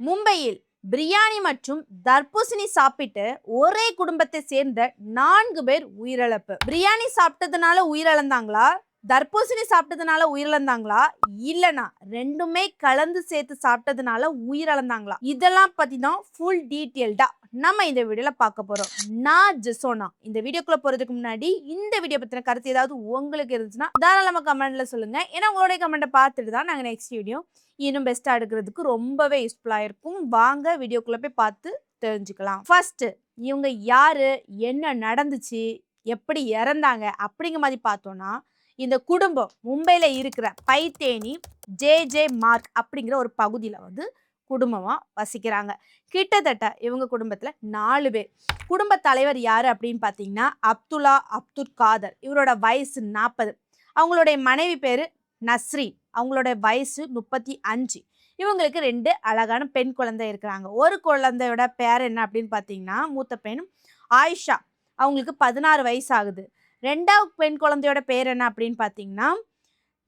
மும்பையில் பிரியாணி மற்றும் தர்பூசணி சாப்பிட்டு ஒரே குடும்பத்தை சேர்ந்த 4 பேர் உயிரிழப்பு. பிரியாணி சாப்பிட்டதுனால உயிரிழந்தாங்களா, தர்பூசணி சாப்பிட்டதுனால உயிரிழந்தாங்களா, இல்லனா ரெண்டுமே கலந்து சேர்த்து சாப்பிட்டதுனால உயிரிழந்தாங்களா, இதெல்லாம் பத்தி தான் ஃபுல் டீடைல்டா நம்ம இந்த வீடியோல பார்க்க போறோம். நான் ஜெசோனா. இந்த வீடியோக்குள்ள போறதுக்கு முன்னாடி இந்த வீடியோ பத்தின கருத்து ஏதாவது உங்களுக்கு இருந்துச்சுன்னா தாராளமா கமெண்ட்ல சொல்லுங்க. ஏன்னா உங்களுடைய கமெண்ட்டை பார்த்துட்டு தான் நாங்கள் நெக்ஸ்ட் வீடியோ இன்னும் பெஸ்ட்டாக எடுக்கிறதுக்கு ரொம்பவே யூஸ்ஃபுல்லாக இருக்கும். வாங்க வீடியோக்குள்ளே போய் பார்த்து தெரிஞ்சுக்கலாம். ஃபர்ஸ்ட்டு இவங்க யாரு, என்ன நடந்துச்சு, எப்படி இறந்தாங்க அப்படிங்கிற மாதிரி பார்த்தோன்னா, இந்த குடும்பம் மும்பையில் இருக்கிற பைத்தேனி ஜே மார்க் அப்படிங்கிற ஒரு பகுதியில் வந்து குடும்பமாக வசிக்கிறாங்க. கிட்டத்தட்ட இவங்க குடும்பத்தில் 4 பேர். குடும்ப தலைவர் யார் அப்படின்னு பார்த்தீங்கன்னா அப்துல்லா அப்துல் காதர். இவரோட வயசு 40. அவங்களுடைய மனைவி பேர் நஸ்ரீன். அவங்களோட வயசு 35. இவங்களுக்கு 2 அழகான பெண் குழந்தை இருக்கிறாங்க. ஒரு குழந்தையோட பேர் என்ன அப்படின்னு பார்த்தீங்கன்னா மூத்த பெண் ஆயிஷா. அவங்களுக்கு 16 வயசு ஆகுது. 2வது பெண் குழந்தையோட பேர் என்ன அப்படின்னு பார்த்தீங்கன்னா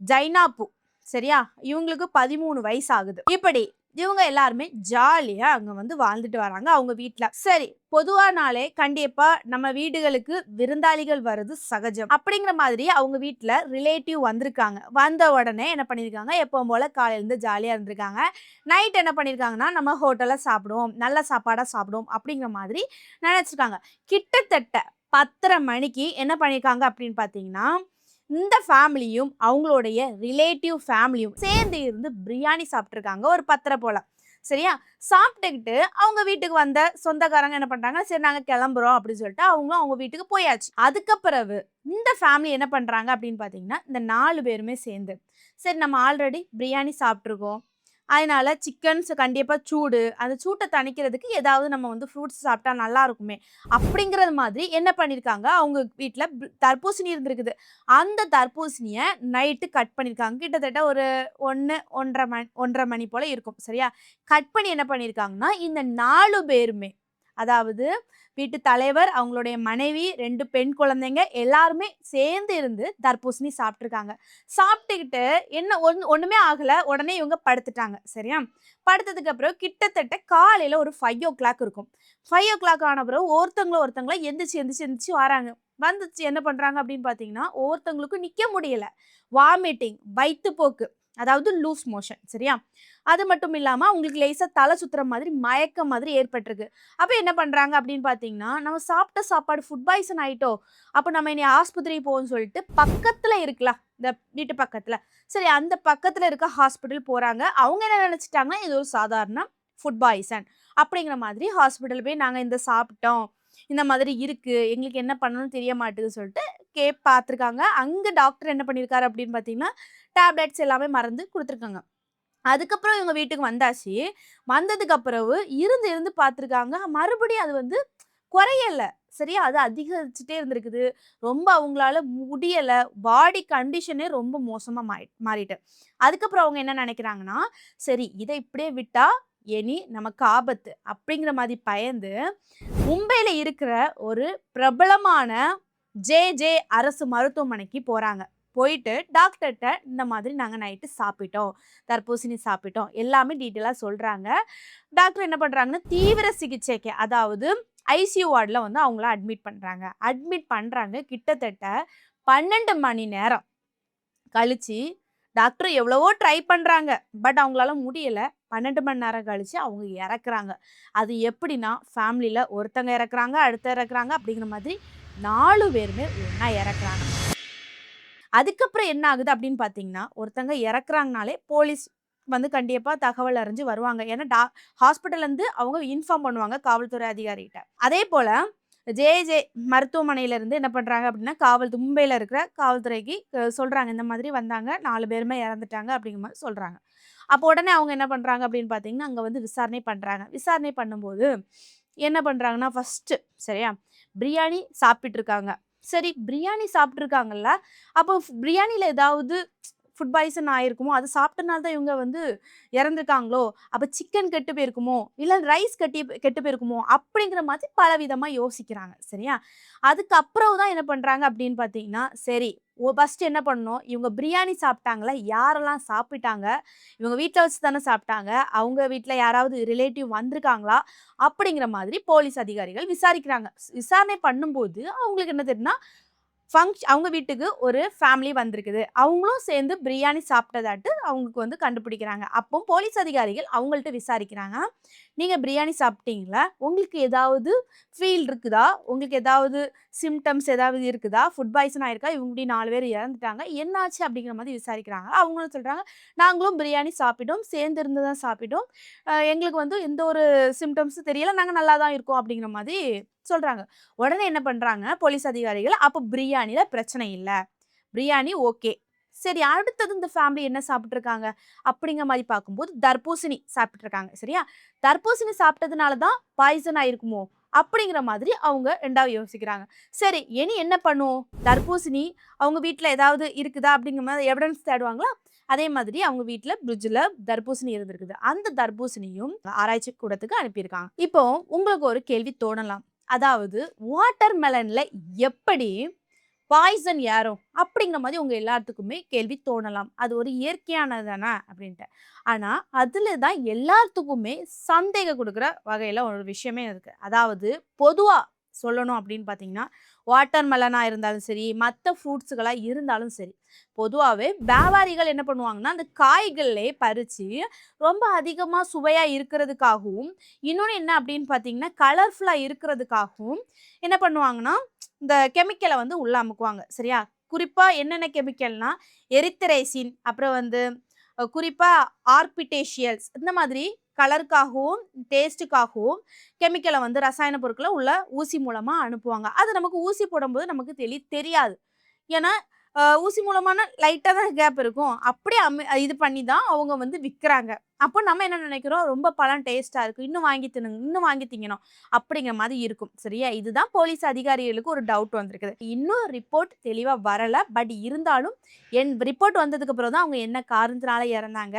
ஜைனாபு. சரியா, இவங்களுக்கு 13 வயசு ஆகுது. இப்படி இவங்க எல்லாருமே ஜாலியா அங்க வந்து வாழ்ந்துட்டு வராங்க அவங்க வீட்டுல. சரி, பொதுவானாலே கண்டிப்பா நம்ம வீடுகளுக்கு விருந்தாளிகள் வர்றது சகஜம். அப்படிங்கிற மாதிரி அவங்க வீட்டுல ரிலேட்டிவ் வந்திருக்காங்க. வந்த உடனே என்ன பண்ணிருக்காங்க, எப்பவும் போல காலையில இருந்து ஜாலியா இருந்திருக்காங்க. நைட் என்ன பண்ணிருக்காங்கன்னா நம்ம ஹோட்டல்ல சாப்பிடுவோம், நல்ல சாப்பாடா சாப்பிடுவோம் அப்படிங்கிற மாதிரி நினைச்சிருக்காங்க. கிட்டத்தட்ட 10:30 மணிக்கு என்ன பண்ணிருக்காங்க அப்படின்னு பாத்தீங்கன்னா, இந்த ஃபேமிலியும் அவங்களுடைய ரிலேட்டிவ் ஃபேமிலியும் சேர்ந்து இருந்து பிரியாணி சாப்பிட்ருக்காங்க ஒரு 10:30 போல. சரியா, சாப்பிட்டுக்கிட்டு அவங்க வீட்டுக்கு வந்த சொந்தக்காரங்க என்ன பண்ணுறாங்க, சரி நாங்கள் கிளம்புறோம் அப்படின்னு சொல்லிட்டு அவங்களும் அவங்க வீட்டுக்கு போயாச்சு. அதுக்கப்புறவு இந்த ஃபேமிலி என்ன பண்ணுறாங்க அப்படின்னு பார்த்தீங்கன்னா, இந்த 4 பேருமே சேர்ந்து சரி நம்ம ஆல்ரெடி பிரியாணி சாப்பிட்ருக்கோம், அதனால சிக்கன்ஸ் கண்டிப்பாக சூடு, அந்த சூட்டை தணிக்கிறதுக்கு ஏதாவது நம்ம வந்து ஃப்ரூட்ஸ் சாப்பிட்டா நல்லா இருக்குமே அப்படிங்கிறது மாதிரி என்ன பண்ணியிருக்காங்க, அவங்க வீட்டில் தர்பூசணி இருந்திருக்குது. அந்த தர்பூசணியை நைட்டு கட் பண்ணியிருக்காங்க. கிட்டத்தட்ட ஒரு 1:30 மணி போல் இருக்கும். சரியா, கட் பண்ணி என்ன பண்ணியிருக்காங்கன்னா இந்த 4 பேருமே, அதாவது வீட்டு தலைவர், அவங்களுடைய மனைவி, 2 பெண் குழந்தைங்க எல்லாருமே சேர்ந்து இருந்து தர்பூசணி சாப்பிட்ருக்காங்க. சாப்பிட்டுக்கிட்டு என்ன ஒன்றுமே ஆகலை, உடனே இவங்க படுத்துட்டாங்க. சரியா, படுத்ததுக்கு அப்புறம் கிட்டத்தட்ட காலையில் ஒரு 5:00 இருக்கும். 5:00 ஆன பிறகு ஒருத்தங்கள எந்திரிச்சு வராங்க. வந்துச்சு என்ன பண்ணுறாங்க அப்படின்னு பார்த்தீங்கன்னா, ஒவ்வொருத்தவங்களுக்கும் நிற்க முடியல, வாமிட்டிங், வயிற்றுப்போக்கு, அதாவது லூஸ் மோஷன். சரியா, அது மட்டும் இல்லாமல் அவங்களுக்கு லேசாக தலை சுற்றுற மாதிரி மயக்கம் மாதிரி ஏற்பட்டிருக்கு. அப்போ என்ன பண்ணுறாங்க அப்படின்னு பார்த்தீங்கன்னா, நம்ம சாப்பிட்ட சாப்பாடு ஃபுட் பாய்சன் ஆகிட்டோ, அப்போ நம்ம இனி ஆஸ்பத்திரி போகணும்னு சொல்லிட்டு பக்கத்தில் இருக்கலாம், இந்த வீட்டு பக்கத்தில், சரி அந்த பக்கத்தில் இருக்க ஹாஸ்பிட்டல் போகிறாங்க. அவங்க என்ன நினச்சிட்டாங்கன்னா இது ஒரு சாதாரண ஃபுட் பாய்சன் அப்படிங்கிற மாதிரி ஹாஸ்பிட்டல் போய் நாங்கள் இந்த சாப்பிட்டோம், இந்த மாதிரி இருக்குது, எங்களுக்கு என்ன பண்ணணும்னு தெரிய மாட்டேங்குதுன்னு சொல்லிட்டு பார்த்துருக்காங்க. அங்கே டாக்டர் என்ன பண்ணியிருக்காரு அப்படின்னு பார்த்தீங்கன்னா, டேப்லெட்ஸ் எல்லாமே மறந்து கொடுத்துருக்காங்க. அதுக்கப்புறம் இவங்க வீட்டுக்கு வந்தாச்சு. வந்ததுக்கு அப்புறவு இருந்து பார்த்துருக்காங்க. மறுபடியும் அது வந்து குறையல. சரியா, அது அதிகரிச்சுட்டே இருந்திருக்குது. ரொம்ப அவங்களால முடியல. பாடி கண்டிஷனே ரொம்ப மோசமா மாறிட்டு. அதுக்கப்புறம் அவங்க என்ன நினைக்கிறாங்கன்னா, சரி இதை இப்படியே விட்டா இனி நமக்கு ஆபத்து அப்படிங்கிற மாதிரி பயந்து மும்பையில இருக்கிற ஒரு பிரபலமான ஜே அரசு மருத்துவமனைக்கு போறாங்க. போயிட்டு டாக்டர்கிட்ட இந்த மாதிரி நாங்கள் நைட்டு சாப்பிட்டோம், தர்பூசணி சாப்பிட்டோம், எல்லாமே டீட்டெயிலாக சொல்கிறாங்க. டாக்டர் என்ன பண்ணுறாங்கன்னா தீவிர சிகிச்சைக்கு, அதாவது ஐசியூ வார்டில் வந்து அவங்கள அட்மிட் பண்ணுறாங்க. கிட்டத்தட்ட 12 மணி நேரம் கழிச்சு டாக்டர் எவ்வளவோ ட்ரை பண்ணுறாங்க, பட் அவங்களால முடியலை. 12 மணி நேரம் கழிச்சு அவங்க இறக்குறாங்க. அது எப்படின்னா, ஃபேமிலியில் ஒருத்தங்க இறக்குறாங்க, அடுத்த இறக்குறாங்க, அப்படிங்கிற மாதிரி 4 பேருமே ஒன்றா இறக்குறாங்க. அதுக்கப்புறம் என்ன ஆகுது அப்படின்னு பார்த்தீங்கன்னா, ஒருத்தங்க இறக்குறாங்கனாலே போலீஸ் வந்து கண்டிப்பாக தகவல் அறிஞ்சு வருவாங்க. ஏன்னா ஹாஸ்பிட்டல்லேருந்து அவங்க இன்ஃபார்ம் பண்ணுவாங்க காவல்துறை அதிகாரிகிட்ட. அதே போல் ஜே மருத்துவமனையிலேருந்து என்ன பண்ணுறாங்க அப்படின்னா, மும்பையில் இருக்கிற காவல்துறைக்கு சொல்கிறாங்க, இந்த மாதிரி வந்தாங்க, 4 பேருமே இறந்துட்டாங்க அப்படிங்கிற மாதிரி சொல்கிறாங்க. அப்போ உடனே அவங்க என்ன பண்ணுறாங்க அப்படின்னு பார்த்தீங்கன்னா, அங்கே வந்து விசாரணை பண்ணுறாங்க. விசாரணை பண்ணும்போது என்ன பண்ணுறாங்கன்னா, ஃபஸ்ட்டு சரியா பிரியாணி சாப்பிட்டுருக்காங்க. சரி பிரியாணி சாப்பிட்ருக்காங்கல்ல, அப்போ பிரியாணியில் ஏதாவது ஃபுட் பாய்சன் ஆயிருக்குமோ, அது சாப்பிட்டனால தான் இவங்க வந்து இறந்துருக்காங்களோ, அப்ப சிக்கன் கெட்டு போயிருக்குமோ, இல்ல ரைஸ் கெட்டு போயிருக்குமோ, அப்படிங்கிற மாதிரி பலவிதமா யோசிக்கிறாங்க. சரியா? அதுக்கப்புறம் தான் என்ன பண்றாங்க அப்படின்னு பார்த்தீங்கன்னா, சரி ஃபர்ஸ்ட் என்ன பண்ணணும், இவங்க பிரியாணி சாப்பிட்டாங்கல்ல, யாரெல்லாம் சாப்பிட்டாங்க? இவங்க வீட்ல வச்சு தானே சாப்பிட்டாங்க. அவங்க வீட்ல யாராவது ரிலேட்டிவ் வந்திருக்காங்களா? அப்படிங்கிற மாதிரி போலீஸ் அதிகாரிகள் விசாரிக்கிறாங்க. விசாரணை பண்ணும்போது அவங்களுக்கு என்ன தெரியுதுன்னா, அவங்க வீட்டுக்கு ஒரு ஃபேமிலி வந்திருக்குது. அவங்களும் சேர்ந்து பிரியாணி சாப்பிட்டதாட்டு அவங்களுக்கு வந்து கண்டுபிடிக்கிறாங்க. அப்போ போலீஸ் அதிகாரிகள் அவங்கள்ட்ட விசாரிக்கிறாங்க. "நீங்க பிரியாணி சாப்பிட்டீங்களா? உங்களுக்கு ஏதாவது ஃபீல் இருக்குதா? உங்களுக்கு ஏதாவது சிம்ப்டம்ஸ் ஏதாவது இருக்குதா? ஃபுட் பாய்சன் ஆயிருக்கா? இவங்க 4 பேர் இறந்துட்டாங்க. என்னாச்சு?" அப்படிங்கிற மாதிரி விசாரிக்கிறாங்க. அவங்களும் சொல்றாங்க, "நாங்களும் பிரியாணி சாப்பிட்டோம். சேர்ந்து இருந்து தான் சாப்பிட்டோம். எங்களுக்கு வந்து எந்த ஒரு சிம்ப்டம்ஸும் தெரியல. நாங்க நல்லா தான் இருக்கோம்." அப்படிங்கிற மாதிரி சொல்றாங்க. உடனே என்ன பண்றாங்க போலீஸ் அதிகாரிகள், அப்ப பிரியாணில பிரச்சனை இல்ல. பிரியாணி ஓகே. சரி அடுத்தது இந்த ஃபேமிலி என்ன சாப்பிட்டுருக்காங்க? அப்படிங்கிற மாரி பார்க்கும்போது தர்பூசணி சாப்பிட்டுருக்காங்க. சரியா? தர்பூசணி சாப்பிட்டதுனால தான் பாய்சன் ஆயிருக்குமோ? அப்படிங்கிற மாதிரி அவங்க 2வது யோசிக்கிறாங்க. சரி இனி என்ன பண்ணுவோம்? தர்பூசணி அவங்க வீட்ல ஏதாவது இருக்குதா? அப்படிங்கிற மாரி எவிடன்ஸ் தேடுவாங்களா? அதே மாதிரி அவங்க வீட்ல ஃப்ரிட்ஜ்ல தர்பூசணி இருந்திருக்குது. அந்த தர்பூசணியும் ஆராய்ச்சி கூடத்துக்கு அனுப்பியிருக்காங்க. இப்போ உங்களுக்கு ஒரு கேள்வி தோணலாம். அதாவது வாட்டர் மெலன்ல எப்படி பாய்சன் ஏறும்? அப்படிங்கிற மாரி உங்க எல்லாத்துக்குமே கேள்வி தோணலாம். அது ஒரு இயற்கையானது தானே அப்படின்ட்டு. ஆனா, அதில தான் எல்லாத்துக்குமே சந்தேகம் குடுக்குற வகையில ஒரு விஷயமே இருக்கு. அதாவது பொதுவா சொல்லணும் அப்படின்னு பார்த்தீங்கன்னா, வாட்டர் மெலனா இருந்தாலும் சரி, மத்த ஃப்ரூட்ஸ்களா இருந்தாலும் சரி, பொதுவாவே வியாபாரிகள் என்ன பண்ணுவாங்கன்னா, அந்த காய்கள்லயே பறிச்சு ரொம்ப அதிகமா சுவையா இருக்கிறதுக்காகவும், இன்னொன்னு என்ன அப்படின்னு பார்த்தீங்கன்னா, கலர்ஃபுல்லா இருக்கிறதுக்காகவும் என்ன பண்ணுவாங்கன்னா, இந்த கெமிக்கல வந்து உள்ள அமுக்குவாங்க. சரியா? குறிப்பா என்னென்ன கெமிக்கல்னா, எரித்ரைசின் அப்புறம் வந்து குறிப்பா ஆர்பிடேஷியல்ஸ் இந்த மாதிரி கலருக்காகவும், டேஸ்ட்டுக்காகவும் கெமிக்கல வந்து ரசாயன பொருட்கள உள்ள ஊசி மூலமா அனுப்புவாங்க. அது நமக்கு ஊசி போடும்போது நமக்கு தெரியாது. ஏன்னா, ஊசி மூலமான லைட்டா தான் கேப் இருக்கும். அப்படியே இது பண்ணி தான் அவங்க வந்து விக்கிறாங்க. அப்போ நம்ம என்ன நினைக்கிறோம், ரொம்ப பழம் டேஸ்ட்டா இருக்கு. இன்னும் வாங்கி தின்னுங்க, இன்னும் வாங்கி திங்கணும். அப்படிங்கிற மாரி இருக்கும். சரியா? இதுதான் போலீஸ் அதிகாரிகளுக்கு ஒரு டவுட் வந்திருக்குது. இன்னும் ரிப்போர்ட் தெளிவா வரல. பட் இருந்தாலும் ரிப்போர்ட் வந்ததுக்கு அப்புறம் தான் அவங்க என்ன காரணத்தினால இறந்தாங்க,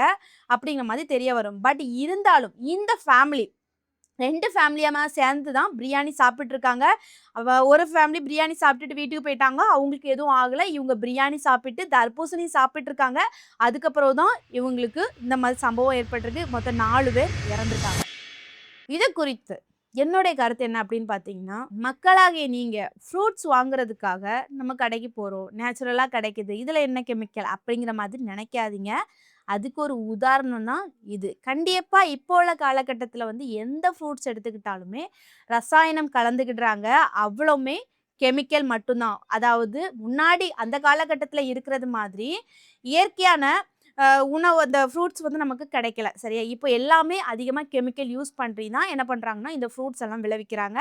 அப்படிங்கிற மாரி தெரிய வரும். பட் இருந்தாலும் இந்த ஃபேமிலி 2 ஃபேமிலியாம சேர்ந்து தான் பிரியாணி சாப்பிட்டுருக்காங்க. ஒரு ஃபேமிலி பிரியாணி சாப்பிட்டுட்டு வீட்டுக்கு போயிட்டாங்க. அவங்களுக்கு எதுவும் ஆகல. இவங்க பிரியாணி சாப்பிட்டு, தர்பூசணி சாப்பிட்டுருக்காங்க. அதுக்கப்புறம் தான் இவங்களுக்கு இந்த மாரி சம்பவம் ஏற்பட்டிருக்கு. மொத்தம் 4 பேர் இறந்துருக்காங்க. இது குறித்து என்னுடைய கருத்து என்ன அப்படின்னு பார்த்தீங்கன்னா, மக்களாகிய நீங்க ஃப்ரூட்ஸ் வாங்குறதுக்காக நம்ம கடைக்கு போறோம். நேச்சுரலா கிடைக்குது. இதுல என்ன கெமிக்கல் அப்படிங்கிற மாதிரி நினைக்காதீங்க. அதுக்கு ஒரு உதாரணம் தான் இது. கண்டிப்பா இப்போ உள்ள காலகட்டத்தில வந்து எந்த ஃப்ரூட்ஸ் எடுத்துக்கிட்டாலுமே ரசாயனம் கலந்துக்கிடுறாங்க. அவ்வளவுமே கெமிக்கல் மட்டும் தான். அதாவது முன்னாடி அந்த காலகட்டத்தில இருக்கிறது மாதிரி இயற்கையான உணவு அந்த ஃப்ரூட்ஸ் வந்து நமக்கு கிடைக்கல. சரியா? இப்போ எல்லாமே அதிகமா கெமிக்கல் யூஸ் பண்ணி தான் என்ன பண்றாங்கன்னா, இந்த ஃப்ரூட்ஸ் எல்லாம் விளைவிக்கிறாங்க.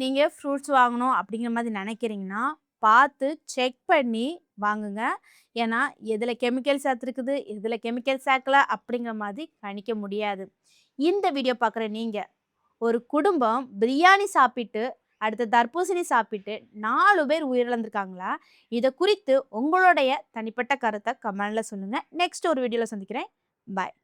நீங்க ஃப்ரூட்ஸ் வாங்கணும் அப்படிங்கிற மாதிரி நினைக்கிறீங்கன்னா, பார்த்து செக் பண்ணி வாங்குங்க. ஏன்னா, எதுல கெமிக்கல் சேர்த்துருக்குது, எதுல கெமிக்கல் சேர்க்கல அப்படிங்கிற மாதிரி கணிக்க முடியாது. இந்த வீடியோ பார்க்குற நீங்க, ஒரு குடும்பம் பிரியாணி சாப்பிட்டு, அடுத்து தர்பூசணி சாப்பிட்டு 4 பேர் உயிரிழந்திருக்காங்களா? இத குறித்து உங்களுடைய தனிப்பட்ட கருத்த கமெண்ட்ல சொல்லுங்க. நெக்ஸ்ட் ஒரு வீடியோல சந்திக்கிறேன். பாய்.